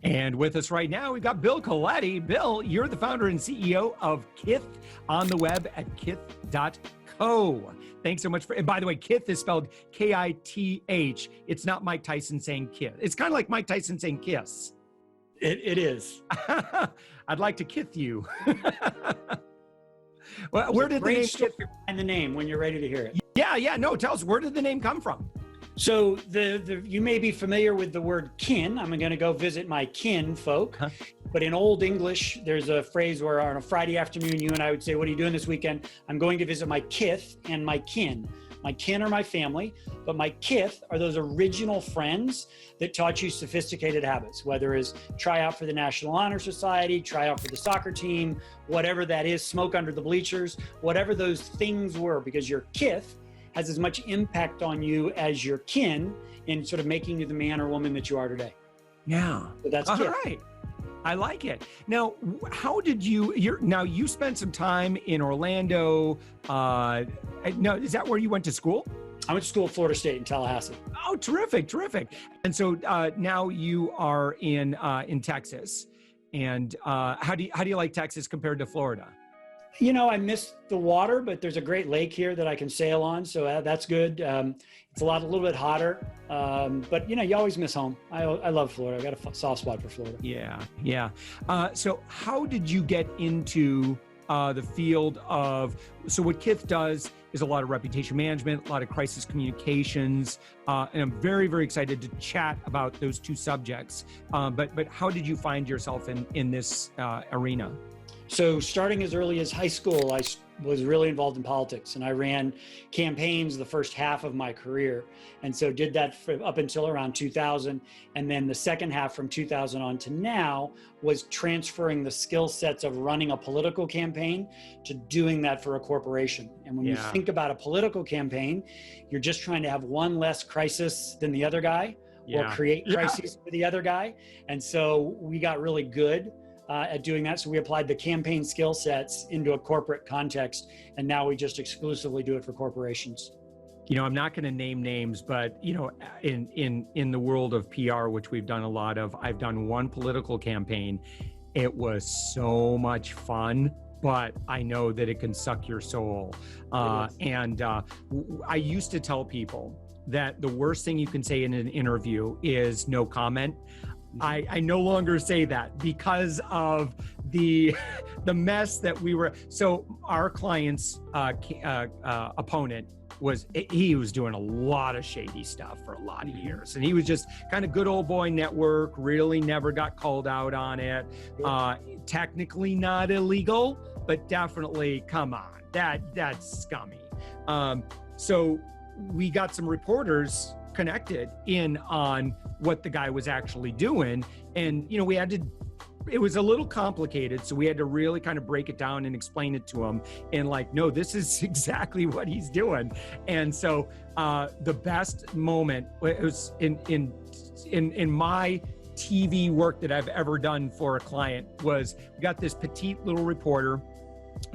And with us right now, we've got Bill Coletti. Bill, you're the founder and CEO of Kith on the web at kith.co. Thanks so much for, and by the way, Kith is spelled K-I-T-H. It's not Mike Tyson saying Kith. It's kind of like Mike Tyson saying kiss. It is. I'd like to kith you. Well, where did the name Kith? And the name when you're ready to hear it. Yeah. No, tell us, where did the name come from? So you may be familiar with the word kin. I'm going to go visit my kin folk. Huh? But in Old English, there's a phrase where on a Friday afternoon, you and I would say, what are you doing this weekend? I'm going to visit my kith and my kin. My kin are my family, but my kith are those original friends that taught you sophisticated habits, whether it's try out for the National Honor Society, try out for the soccer team, whatever that is, smoke under the bleachers, whatever those things were, because your kith has as much impact on you as your kin in sort of making you the man or woman that you are today. Yeah. So that's all Kith. right. I like it. Now, how did you spent some time in Orlando. No, is that where you went to school? I went to school at Florida State in Tallahassee. Oh, terrific. And so now you are in Texas. And how do you like Texas compared to Florida? You know, I miss the water, but there's a great lake here that I can sail on, so that's good. It's a little bit hotter, but you know, you always miss home. I love Florida. I got a soft spot for Florida. Yeah. So how did you get into the field of, so what Kith does is a lot of reputation management, a lot of crisis communications, and I'm very, very excited to chat about those two subjects. But how did you find yourself in this arena? So starting as early as high school, I was really involved in politics, and I ran campaigns the first half of my career. And so did that up until around 2000. And then the second half from 2000 on to now was transferring the skill sets of running a political campaign to doing that for a corporation. And when you think about a political campaign, you're just trying to have one less crisis than the other guy or create crises for the other guy. And so we got really good at doing that. So we applied the campaign skill sets into a corporate context, and now we just exclusively do it for corporations. You know, I'm not going to name names, but you know, in the world of PR, which we've done a lot of, I've done one political campaign. It was so much fun, but I know that it can suck your soul. And I used to tell people that the worst thing you can say in an interview is no comment. I no longer say that because of the mess that we were. So our client's opponent he was doing a lot of shady stuff for a lot of years, and he was just kind of good old boy network. Really never got called out on it. Technically not illegal, but definitely, come on, that's scummy. So we got some reporters connected in on what the guy was actually doing, and you know, it was a little complicated, so we had to really kind of break it down and explain it to him, and like, no, this is exactly what he's doing. And so the best moment was in my TV work that I've ever done for a client was, we got this petite little reporter,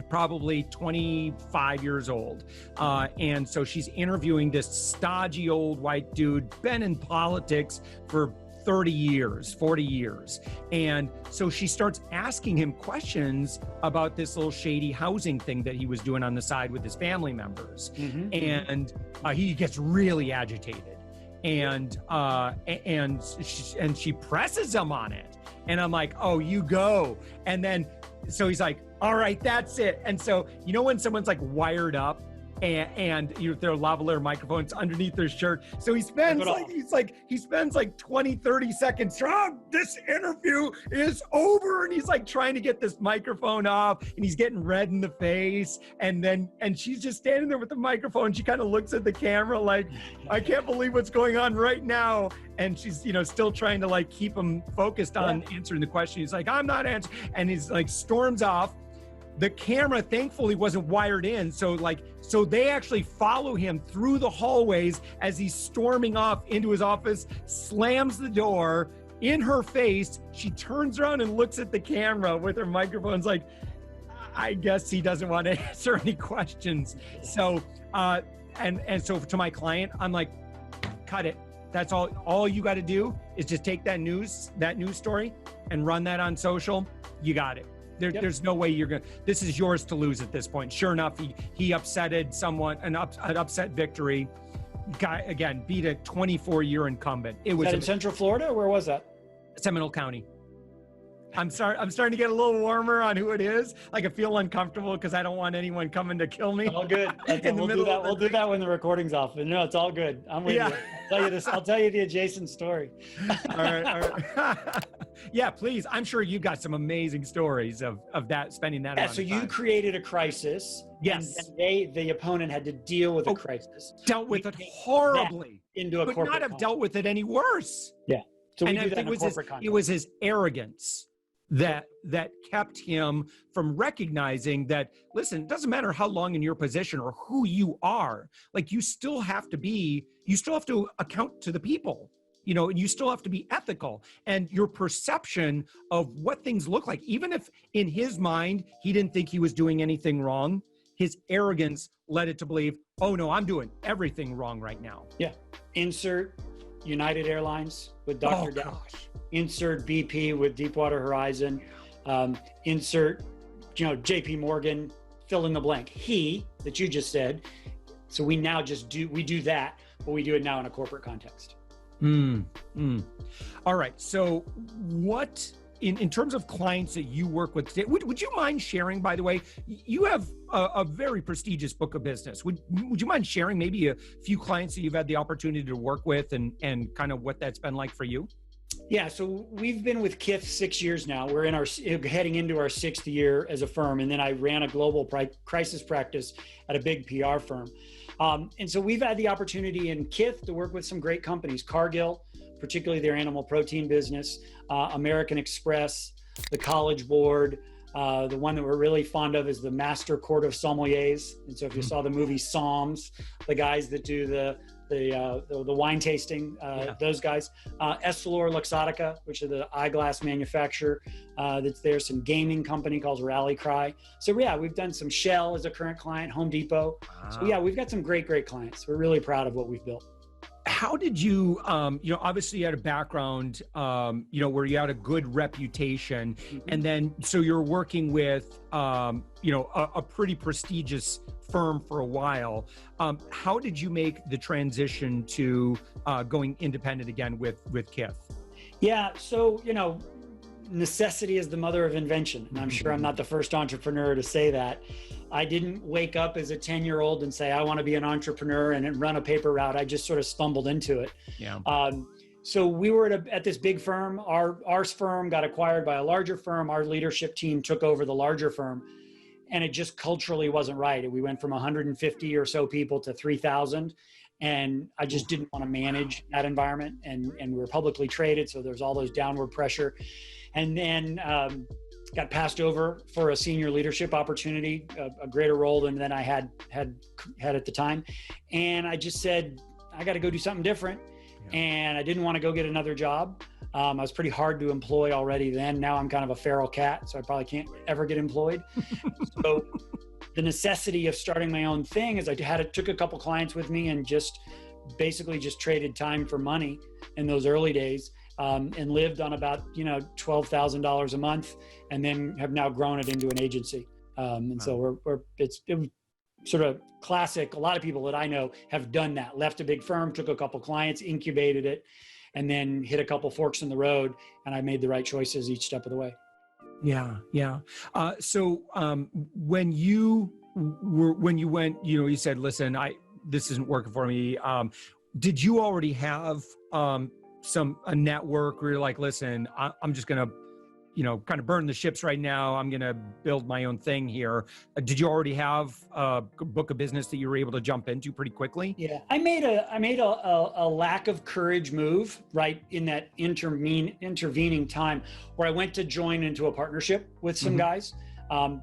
probably 25 years old. And so she's interviewing this stodgy old white dude, been in politics for 30 years, 40 years. And so she starts asking him questions about this little shady housing thing that he was doing on the side with his family members. And he gets really agitated. And she presses him on it. And I'm like, oh, you go. And then, so he's like, all right, that's it. And so, you know, when someone's like wired up and their lavalier microphones underneath their shirt. So he spends like 20, 30 seconds. Oh, this interview is over. And he's like trying to get this microphone off, and he's getting red in the face. And she's just standing there with the microphone. She kind of looks at the camera like, I can't believe what's going on right now. And she's, you know, still trying to like keep him focused on answering the question. He's like, I'm not answering. And he's like storms off. The camera thankfully wasn't wired in. So they actually follow him through the hallways as he's storming off into his office, slams the door in her face. She turns around and looks at the camera with her microphones like, I guess he doesn't want to answer any questions. So, and so to my client, I'm like, cut it. That's all you got to do is just take that news story and run that on social. You got it. There's no way this is yours to lose at this point. Sure enough, he upsetted someone, an upset victory. Guy, again, beat a 24-year incumbent. It was in Central Florida, or where was that? Seminole County. I'm starting to get a little warmer on who it is. Like, I feel uncomfortable because I don't want anyone coming to kill me. All good. We'll do that when the recording's off. No, it's all good. I'm with you. I'll tell you the adjacent story. All right. Yeah, please. I'm sure you've got some amazing stories of that, spending that. Yeah, so you created a crisis. Yes. And the opponent had to deal with a crisis. Dealt with it horribly. Into a could corporate not have dealt with it any worse. Yeah. So we and do that in a corporate context. It was his arrogance that kept him from recognizing that, listen, it doesn't matter how long in your position or who you are, like, you still have to account to the people, and you still have to be ethical, and your perception of what things look like, even if in his mind, he didn't think he was doing anything wrong, his arrogance led it to believe, oh no, I'm doing everything wrong right now. Yeah. Insert United Airlines with Dr. Dow. Insert BP with Deepwater Horizon. Insert, JP Morgan, fill in the blank. He, that you just said. So we now we do that, but we do it now in a corporate context. All right. So what, in terms of clients that you work with today, would you mind sharing, by the way, you have a very prestigious book of business. Would you mind sharing maybe a few clients that you've had the opportunity to work with and kind of what that's been like for you? Yeah, so we've been with Kith 6 years now. We're heading into our 6th year as a firm, and then I ran a global crisis practice at a big PR firm. And so we've had the opportunity in Kith to work with some great companies, Cargill, particularly their animal protein business, American Express, the College Board. The one that we're really fond of is the Master Court of Sommeliers. And so if you saw the movie Psalms, the guys that do the wine tasting, those guys, Essilor Luxottica, which is the eyeglass manufacturer that's there, some gaming company called Rally Cry. So yeah, we've done some Shell as a current client, Home Depot. Wow. So yeah, we've got some great clients. We're really proud of what we've built. How did you, obviously you had a background, where you had a good reputation, and then, so you're working with, a pretty prestigious firm for a while. How did you make the transition to going independent again with Kith? Yeah, so, necessity is the mother of invention. And I'm sure I'm not the first entrepreneur to say that. I didn't wake up as a 10-year-old and say, I want to be an entrepreneur and run a paper route. I just sort of stumbled into it. Yeah. So we were at this big firm. Our firm got acquired by a larger firm. Our leadership team took over the larger firm, and it just culturally wasn't right. We went from 150 or so people to 3,000. And I just didn't want to manage that environment. And we were publicly traded, so there's all those downward pressure. And then got passed over for a senior leadership opportunity, a greater role than I had at the time. And I just said, I got to go do something different. Yeah. And I didn't want to go get another job. I was pretty hard to employ already then. Now I'm kind of a feral cat, so I probably can't ever get employed. So the necessity of starting my own thing is took a couple clients with me and basically traded time for money in those early days. And lived on about, $12,000 a month, and then have now grown it into an agency. So it was sort of classic. A lot of people that I know have done that, left a big firm, took a couple clients, incubated it, and then hit a couple forks in the road. And I made the right choices each step of the way. Yeah. Yeah. So when you went, you said, listen, this isn't working for me. Did you already have, a network where you're like, listen, I'm just going to, kind of burn the ships right now. I'm going to build my own thing here. Did you already have a book of business that you were able to jump into pretty quickly? Yeah, I made a lack of courage move right in that intervening time where I went to join into a partnership with some guys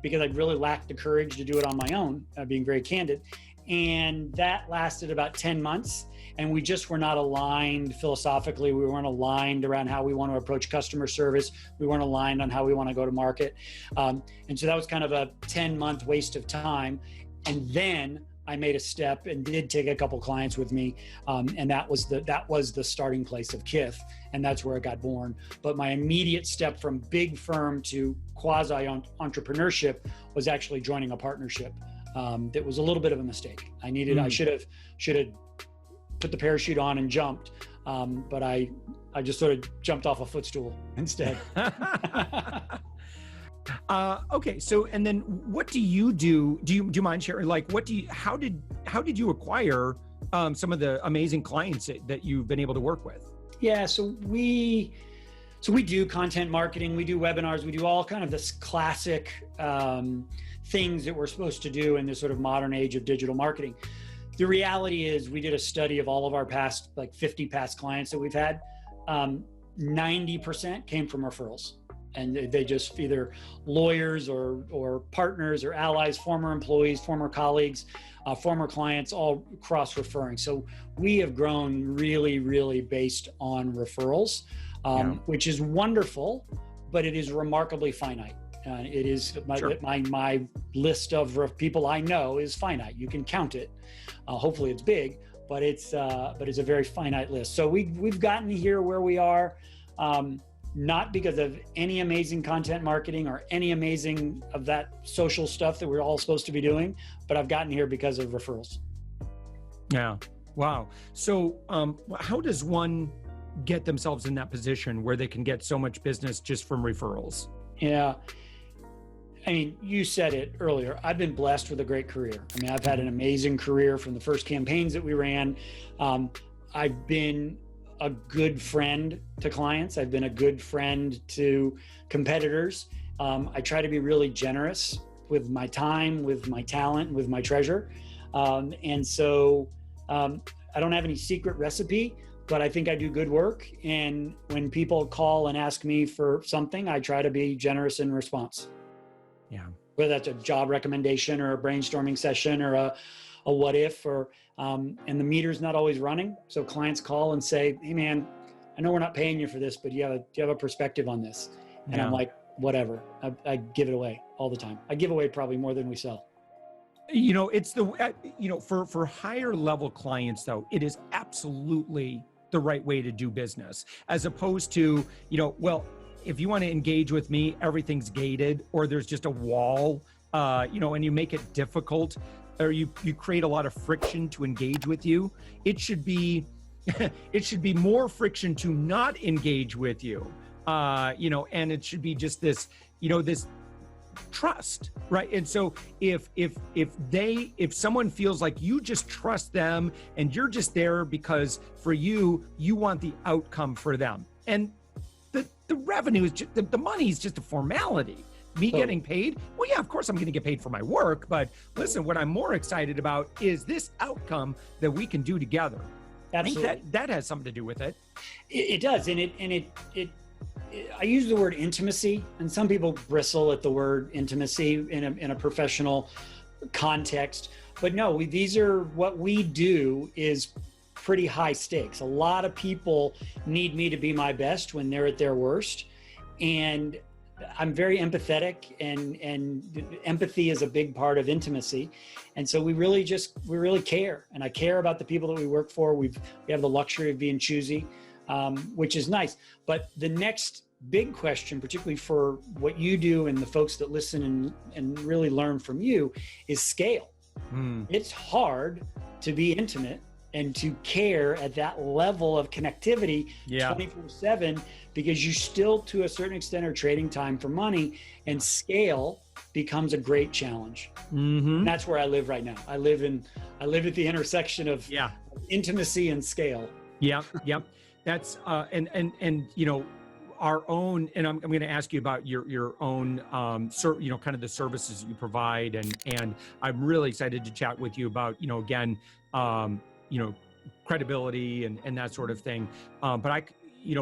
because I really lacked the courage to do it on my own, being very candid. And that lasted about 10 months. And we just were not aligned philosophically. We weren't aligned around how we want to approach customer service. We weren't aligned on how we want to go to market. And so that was kind of a 10-month waste of time. And then I made a step and did take a couple clients with me, and that was the starting place of Kith, and that's where it got born. But my immediate step from big firm to quasi entrepreneurship was actually joining a partnership. That was a little bit of a mistake. I should have put the parachute on and jumped, but I just sort of jumped off a footstool instead. Okay. So, and then what do you do? Do you mind sharing? Like, how did you acquire some of the amazing clients that you've been able to work with? Yeah. So we do content marketing, we do webinars, we do all kind of this classic things that we're supposed to do in this sort of modern age of digital marketing. The reality is we did a study of all of our past, like 50 past clients that we've had. 90% came from referrals. And they just either lawyers or partners or allies, former employees, former colleagues, former clients, all cross-referring. So we have grown really, really based on referrals, which is wonderful, but it is remarkably finite. It is my list of people I know is finite. You can count it. Hopefully it's big, but it's a very finite list. So we've gotten here where we are. Not because of any amazing content marketing or any amazing of that social stuff that we're all supposed to be doing, but I've gotten here because of referrals. Yeah. Wow. So how does one get themselves in that position where they can get so much business just from referrals? Yeah. I mean, you said it earlier. I've been blessed with a great career. I mean, I've had an amazing career from the first campaigns that we ran. I've been a good friend to clients. I've been a good friend to competitors. I try to be really generous with my time, with my talent, with my treasure. And so I don't have any secret recipe, but I think I do good work. And when people call and ask me for something, I try to be generous in response. Yeah. Whether that's a job recommendation or a brainstorming session or a what if, or and the meter's not always running. So clients call and say, "Hey man, I know we're not paying you for this, but do you have a perspective on this?" And I'm like, whatever. I give it away all the time. I give away probably more than we sell. It's for higher level clients though, it is absolutely the right way to do business, as opposed to, well, if you want to engage with me, everything's gated, or there's just a wall, and you make it difficult, or you create a lot of friction to engage with you. It should be more friction to not engage with you, and it should be just this, this trust, right? And so if someone feels like you just trust them and you're just there because for you want the outcome for them, and the revenue is just, the money is just a formality. Me getting paid, well, yeah, of course I'm going to get paid for my work, but listen, what I'm more excited about is this outcome that we can do together. Absolutely. I think that has something to do with it. It does, and it I use the word intimacy, and some people bristle at the word intimacy in a professional context, but no, these are what we do is pretty high stakes. A lot of people need me to be my best when they're at their worst, and I'm very empathetic, and empathy is a big part of intimacy. And so we really care. And I care about the people that we work for. We have the luxury of being choosy, which is nice. But the next big question, particularly for what you do and the folks that listen and really learn from you, is scale. It's hard to be intimate and to care at that level of connectivity 24/7, because you still, to a certain extent, are trading time for money, and scale becomes a great challenge. And that's where I live right now. I live at the intersection of intimacy and scale. Yeah. That's our own, and I'm going to ask you about your own, kind of the services that you provide, and I'm really excited to chat with you about, again, credibility and that sort of thing. But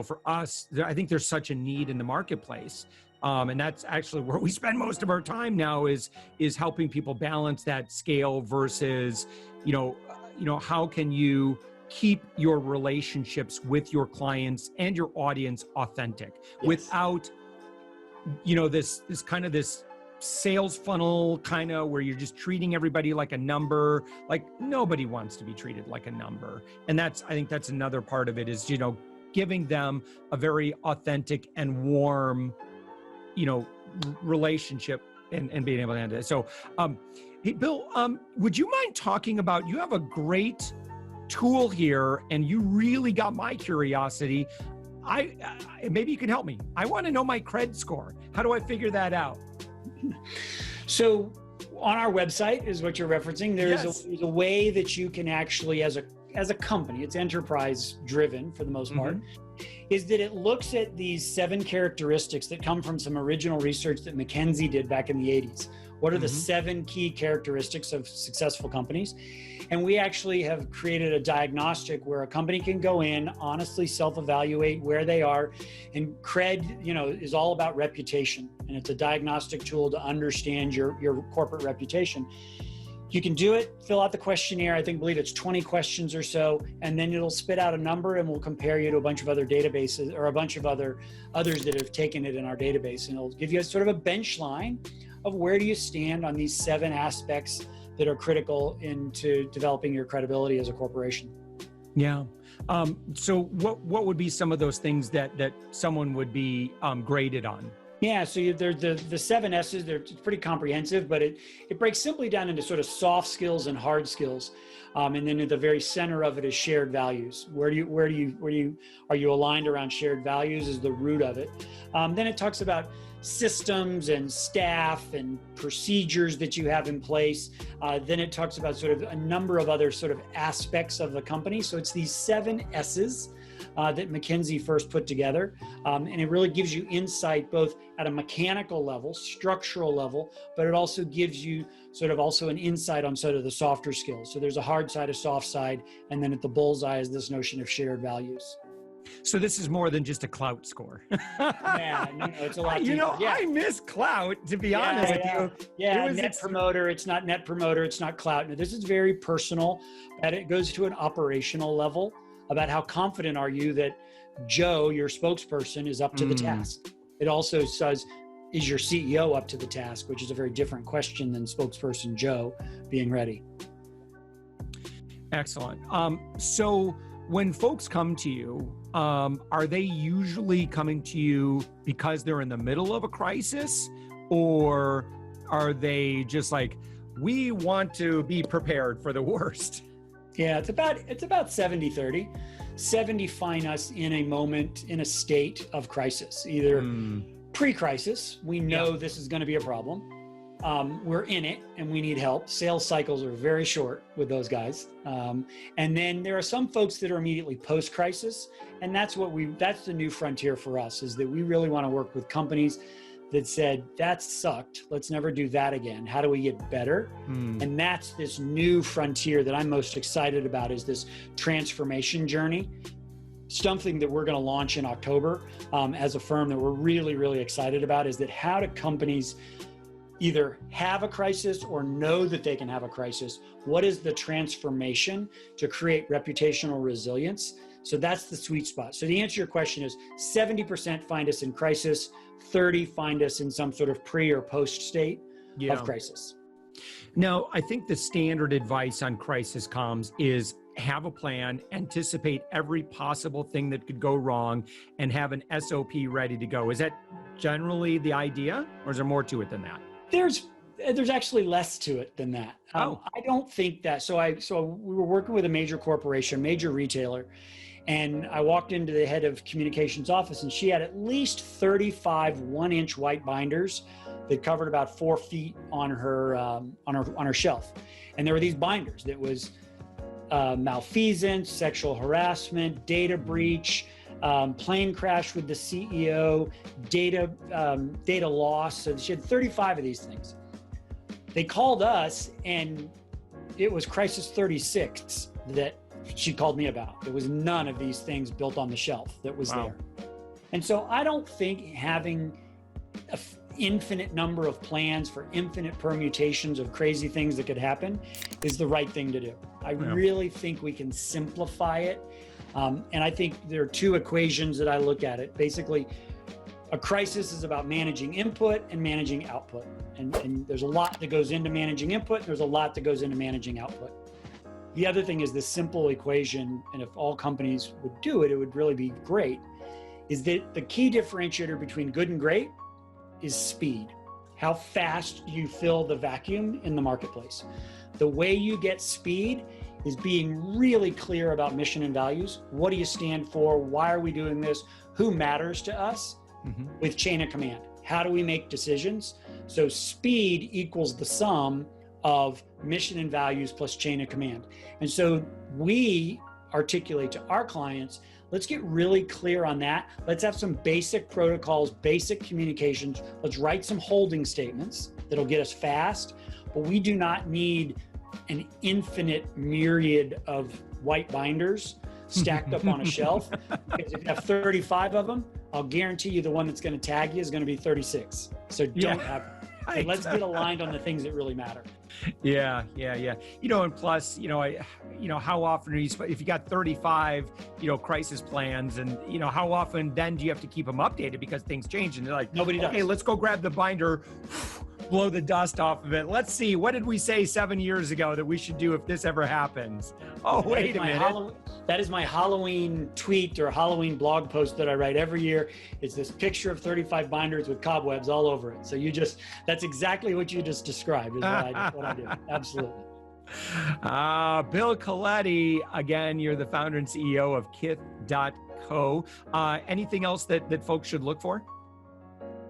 for us, I think there's such a need in the marketplace. And that's actually where we spend most of our time now is helping people balance that scale versus, how can you keep your relationships with your clients and your audience authentic without, this kind of this sales funnel kind of where you're just treating everybody like a number. Like nobody wants to be treated like a number. And I think that's another part of it is, giving them a very authentic and warm, relationship and being able to handle it. So, hey, Bill, would you mind talking about, you have a great tool here and you really got my curiosity. Maybe you can help me. I want to know my cred score. How do I figure that out? So on our website is what you're referencing. There's a way that you can actually, as a company, it's enterprise driven for the most part, is that it looks at these 7 characteristics that come from some original research that McKinsey did back in the 80s. What are the 7 key characteristics of successful companies? And we actually have created a diagnostic where a company can go in, honestly self-evaluate where they are. And cred, is all about reputation. And it's a diagnostic tool to understand your corporate reputation. You can do it, fill out the questionnaire. I believe it's 20 questions or so, and then it'll spit out a number and we'll compare you to a bunch of other databases or a bunch of others that have taken it in our database. And it'll give you sort of a bench line of where do you stand on these 7 aspects that are critical into developing your credibility as a corporation. Yeah. So what would be some of those things that someone would be graded on? Yeah, so there's the 7 S's. It's pretty comprehensive, but it breaks simply down into sort of soft skills and hard skills, and then at the very center of it is shared values. Are you aligned around shared values? Is the root of it. Then it talks about systems and staff and procedures that you have in place. Then it talks about sort of a number of other sort of aspects of the company. So it's these 7 S's. That McKinsey first put together. And it really gives you insight both at a mechanical level, structural level, but it also gives you sort of also an insight on sort of the softer skills. So there's a hard side, a soft side, and then at the bullseye is this notion of shared values. So this is more than just a clout score. Yeah, no, it's a lot deeper. I miss clout, to be honest with you. Yeah, net promoter, it's not net promoter, it's not clout. No, this is very personal, and it goes to an operational level about how confident are you that Joe, your spokesperson, is up to the task. It also says, is your CEO up to the task, which is a very different question than spokesperson Joe being ready. Excellent. So when folks come to you, are they usually coming to you because they're in the middle of a crisis, or are they just like, we want to be prepared for the worst? Yeah, it's about 70-30. 70 find us in a moment, in a state of crisis, either pre-crisis, we know this is going to be a problem. We're in it and we need help. Sales cycles are very short with those guys. And then there are some folks that are immediately post-crisis. And that's the new frontier for us, is that we really want to work with companies that said, that sucked. Let's never do that again. How do we get better? And that's this new frontier that I'm most excited about, is this transformation journey. Something that we're going to launch in October as a firm that we're really, really excited about, is that how do companies either have a crisis or know that they can have a crisis? What is the transformation to create reputational resilience? So that's the sweet spot. So the answer to your question is 70% find us in crisis, 30 find us in some sort of pre or post state of crisis. Now, I think the standard advice on crisis comms is have a plan, anticipate every possible thing that could go wrong, and have an SOP ready to go. Is that generally the idea, or is there more to it than that? There's actually less to it than that. I don't think that. So we were working with a major corporation, major retailer, and I walked into the head of communications office, and she had at least 35 1-inch white binders that covered about 4 feet on her shelf. And there were these binders that was malfeasance, sexual harassment, data breach, plane crash with the CEO, data loss. So she had 35 of these things. They called us, and it was crisis 36 that she called me about. There was none of these things built on the shelf that was there. And so I don't think having an infinite number of plans for infinite permutations of crazy things that could happen is the right thing to do. I really think we can simplify it. And I think there are 2 equations that I look at it. Basically, A crisis is about managing input and managing output. And there's a lot that goes into managing input. And there's a lot that goes into managing output. The other thing is this simple equation, and if all companies would do it, it would really be great, is that the key differentiator between good and great is speed. How fast you fill the vacuum in the marketplace. The way you get speed is being really clear about mission and values. What do you stand for? Why are we doing this? Who matters to us? With chain of command. How do we make decisions? So speed equals the sum of mission and values plus chain of command. And so we articulate to our clients, let's get really clear on that. Let's have some basic protocols, basic communications. Let's write some holding statements that'll get us fast, but we do not need an infinite myriad of white binders stacked up on a shelf. Because if you have 35 of them, I'll guarantee you the one that's going to tag you is going to be 36. So don't have it. So let's get aligned on the things that really matter. Yeah. And plus, how often are you, if you got 35, crisis plans, and, how often then do you have to keep them updated because things change and they're like, nobody does. Okay, let's go grab the binder, blow the dust off of it. Let's see, what did we say 7 years ago that we should do if this ever happens? Oh, wait a minute. That is my Halloween tweet or Halloween blog post that I write every year. It's this picture of 35 binders with cobwebs all over it. So that's exactly what you just described is what I do. Absolutely. Bill Coletti, again, you're the founder and CEO of Kith.co. Anything else that folks should look for?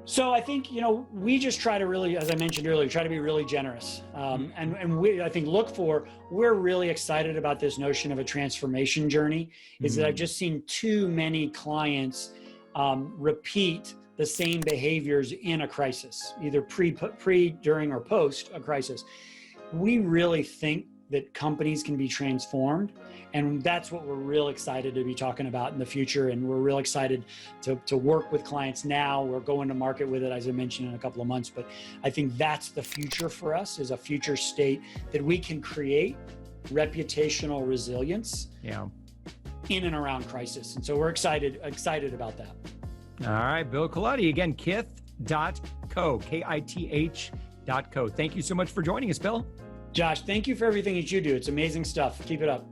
So I think, we just try to really, as I mentioned earlier, try to be really generous. And we, I think, we're really excited about this notion of a transformation journey, is that I've just seen too many clients repeat the same behaviors in a crisis, either pre, during, or post a crisis. We really think that companies can be transformed. And that's what we're real excited to be talking about in the future. And we're real excited to work with clients now. We're going to market with it, as I mentioned, in a couple of months. But I think that's the future for us, is a future state that we can create reputational resilience in and around crisis. And so we're excited about that. All right, Bill Coletti, again, Kith.co, Kith.co. Thank you so much for joining us, Bill. Josh, thank you for everything that you do. It's amazing stuff. Keep it up.